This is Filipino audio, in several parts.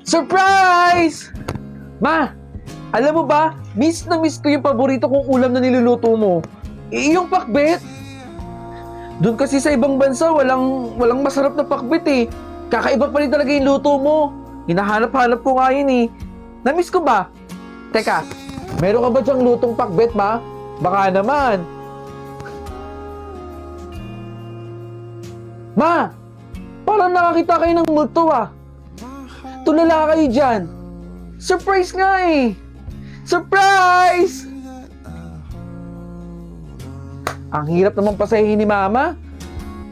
Surprise! Ma, alam mo ba, miss na miss ko yung paborito kong ulam na niluluto mo. Yung pakbet. Doon kasi sa ibang bansa, walang masarap na pakbet eh. Kakaiba pa rin talaga yung luto mo. Hinahanap-hanap ko nga yun eh. Na-miss ko ba? Teka, meron ka ba dyang lutong pakbet, ma? Baka naman. Ma! Parang nakakita kayo ng multo ah. Tulala kayo dyan. Surprise nga eh. Surprise! Ang hirap naman pasahin ni Mama.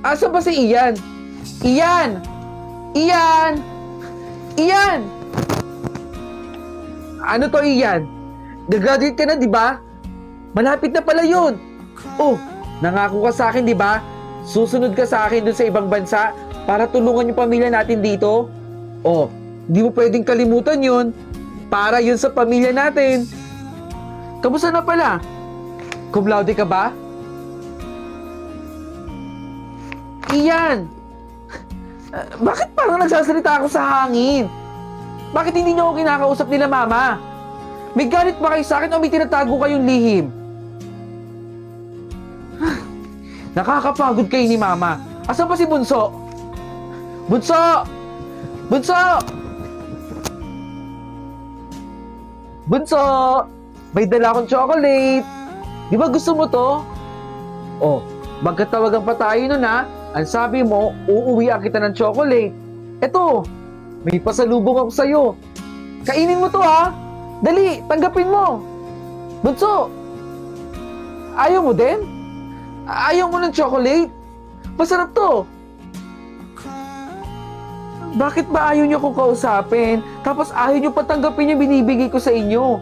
Asa ba si Ian? Ian! Ian! Ian! Ano to, Ian? Gagraduate ka na, di ba? Malapit na pala yun. Oh, nangako ka sa akin, di ba? Susunod ka sa akin dun sa ibang bansa para tulungan yung pamilya natin dito. Oh, di mo pwedeng kalimutan yun. Para yun sa pamilya natin. Kamusta na pala? Cum laude ka ba? Iyan! Bakit parang nagsasalita ako sa hangin? Bakit hindi niyo ako kinakausap nila, Mama? May galit ba kayo sa akin o may tinatago kayong lihim? Nakakapagod kayo ni Mama. Asan pa si Bunso? Bunso! Bunso! Bunso! May dala akong chocolate. Di ba gusto mo to? Oh, magkatawagan pa tayo nun ha. Ang sabi mo, uuwian kita ng chocolate. Eto, may pasalubong ako sa'yo. Kainin mo to ha. Dali, tanggapin mo. Bunso! Ayaw mo din? Ayaw mo ng chocolate? Masarap to. Bakit ba ayaw niyo akong kausapin? Tapos ayaw niyo patanggapin yung binibigay ko sa inyo?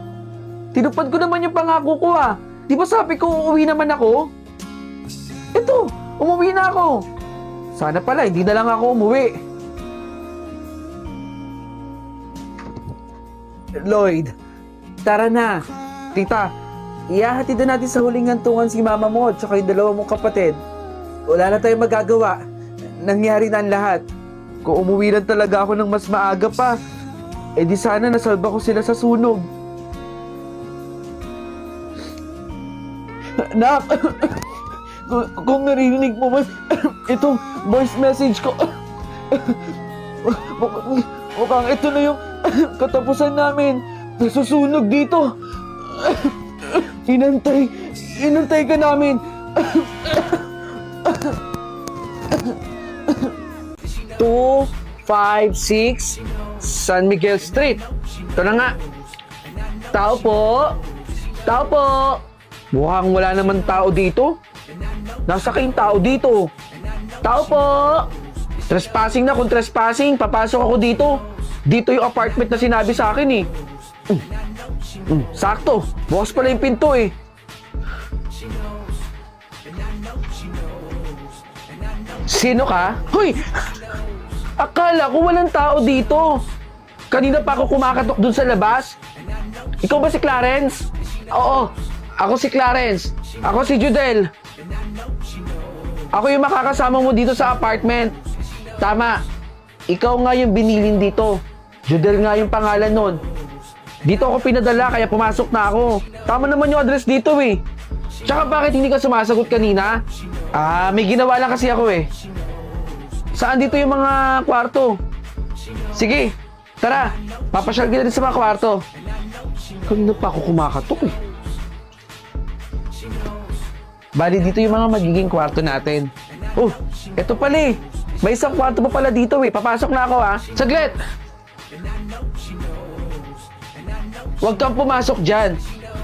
Tinupad ko naman yung pangako ko ah. Di ba sabi ko uuwi naman ako? Ito, umuwi na ako. Sana pala, hindi na lang ako umuwi. Lloyd, tara na. Tita, ihahatid na natin sa huling hantungan si mama mo at saka yung dalawa mong kapatid. Wala na tayong magagawa. Nangyari na ang lahat. Kung umuwi lang talaga ako ng mas maaga pa, eh di sana nasalba ko sila sa sunog. Nak, kung narinig mo man itong voice message ko, mukhang ito na yung katapusan namin. Nasusunog dito. Inantay ka namin. 256 San Miguel Street. Ito na nga. Tao po. Tao po. Mukhang wala naman tao dito. Nasa kayong tao dito. Tao po. Trespassing na. Kung trespassing, papasok ako dito. Dito yung apartment na sinabi sa akin eh. Sakto. Bukas pala yung pinto eh. Sino ka? Hoy! Akala ko walang tao dito. Kanina pa ako kumakatok dun sa labas. Ikaw ba si Clarence? Oo, ako si Clarence. Ako si Judel. Ako yung makakasama mo dito sa apartment. Tama. Ikaw nga yung binilin dito. Judel nga yung pangalan nun. Dito ako pinadala kaya pumasok na ako. Tama naman yung address dito eh. Tsaka bakit hindi ka sumasagot kanina? May ginawa lang kasi ako eh. Saan dito yung mga kwarto? Sige, tara. Papasyal kita din sa mga kwarto. Kanina pa ako kumakatok eh. Bali dito yung mga magiging kwarto natin. Oh, eto pala eh. May isang kwarto pa pala dito eh. Papasok na ako ah. Saglit! Huwag kang pumasok dyan.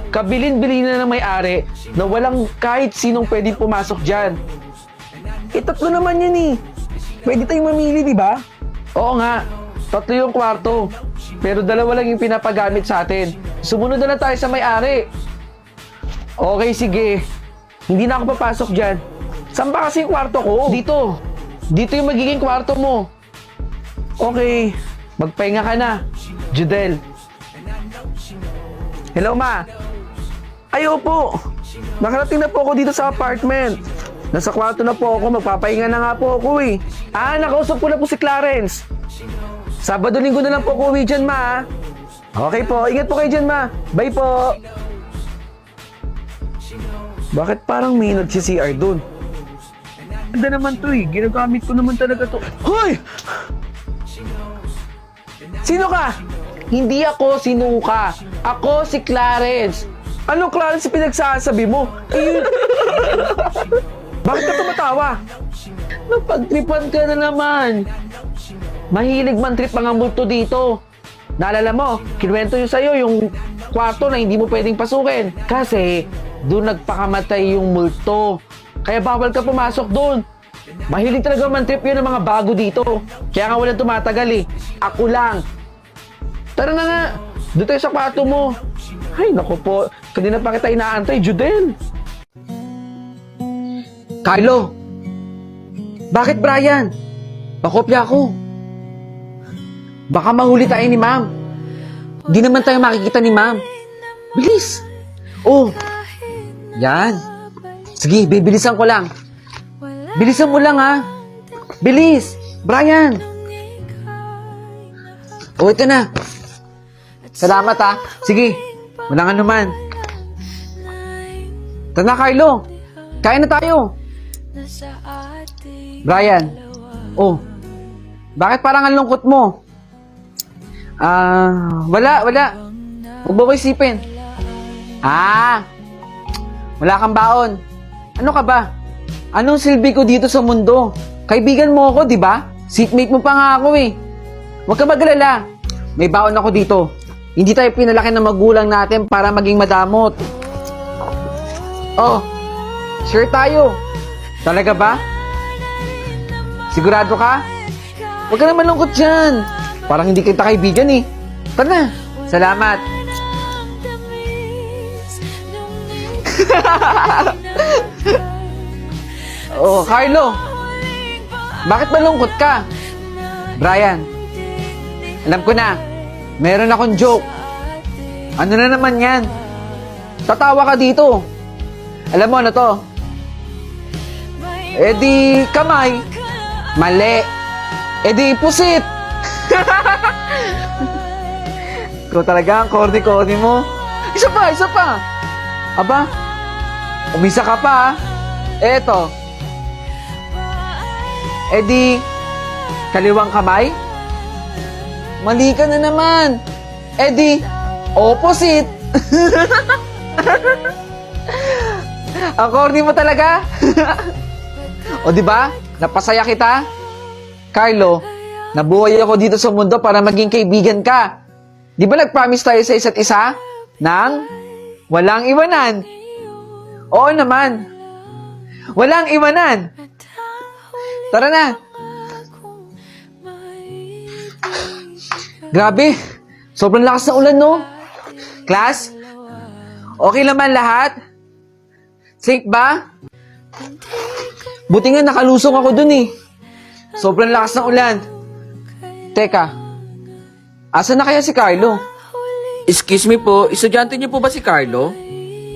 Kabilin-bilin na ng may-ari na walang kahit sinong pwedeng pumasok dyan. Tatlo naman yan eh. Pwede tayong mamili, di ba? Oo nga. 3 yung kwarto. Pero 2 lang yung pinapagamit sa atin. Sumunod na lang tayo sa may-ari. Okay, sige. Hindi na ako papasok dyan. Saan ba kasi yung kwarto ko? Dito. Dito yung magiging kwarto mo. Okay. Magpahinga ka na. Judel. Hello, Ma. Ay, opo. Nakarating na po ako dito sa apartment. Nasa kwarto na po ako. Magpapahinga na nga po ako eh. Nakausap ko na po si Clarence. Sabado, linggo na lang po ako uwi dyan, ma. Okay po, ingat po kayo dyan, ma. Bye po. Bakit parang may nag-CR dun? Ganda naman to eh. Ginagamit ko naman talaga to. Hoy! Sino ka? Hindi ako sinuka. Ako si Clarence. Anong Clarence pinagsasabi mo? Eh, bakit ka tumatawa? Napagtripan ka na naman. Mahilig man trip mga multo dito. Naalala mo, kinuwento yung sa'yo yung kwarto na hindi mo pwedeng pasukin. Kasi doon nagpakamatay yung multo. Kaya bawal ka pumasok doon. Mahilig talaga man trip yun ng mga bago dito. Kaya nga walang tumatagal eh. Ako lang. Tara na nga. Doon tayo sa kwarto mo. Ay, naku po. Kanina pa kita inaantay, Judel. Carlo! Bakit, Brian? Pakopya ako. Baka mahuli tayo ni ma'am. Di naman tayo makikita ni ma'am. Bilis! Oh! Yan. Sige, bibilisan ko lang. Bilisan mo lang, ha? Bilis! Brian! Oh, ito na. Salamat, ha? Sige, walang anuman. Tara na, Carlo. Kain na tayo. Brian. Oh. Bakit parang ang lungkot mo? Wala. Huwag mo ko isipin. Wala kang baon. Ano ka ba? Anong silbi ko dito sa mundo? Kaibigan mo ako, di ba? Seatmate mo pa nga ako eh. Huwag ka magalala. May baon ako dito. Hindi tayo pinalaki ng magulang natin para maging madamot. Oh, sure tayo. Talaga ba? Sigurado ka? Huwag ka na malungkot dyan. Parang hindi kita kaibigan eh. Tara na. Salamat. Oh, Carlo. Bakit malungkot ka? Brian, alam ko na. Meron akong joke. Ano na naman yan? Tatawa ka dito. Alam mo ano to? Eh di kamay. Mali. Eh di pusit. Ikaw talaga ang corny-corny mo. Isa pa. Aba, umisa ka pa. Eto. Eh di kaliwang kamay. Mali ka na naman. Eh di, opposite. Ang corny mo talaga. O di ba? Napasaya kita? Carlo, nabuhay ako dito sa mundo para maging kaibigan ka. Di ba nag-promise tayo sa isa't isa? Nang walang iwanan. Oo naman. Walang iwanan. Tara na. Grabe, sobrang lakas ng ulan, no? Class, okay naman lahat? Safe ba? Buti nga nakalusong ako dun eh. Sobrang lakas ng ulan. Teka, asan na kaya si Carlo? Excuse me po, estudyante niyo po ba si Carlo?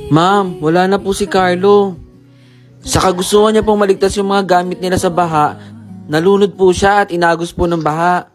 Ma'am, wala na po si Carlo. Sa kagustuhan niya pong maligtas yung mga gamit nila sa baha, nalunod po siya at inagos po ng baha.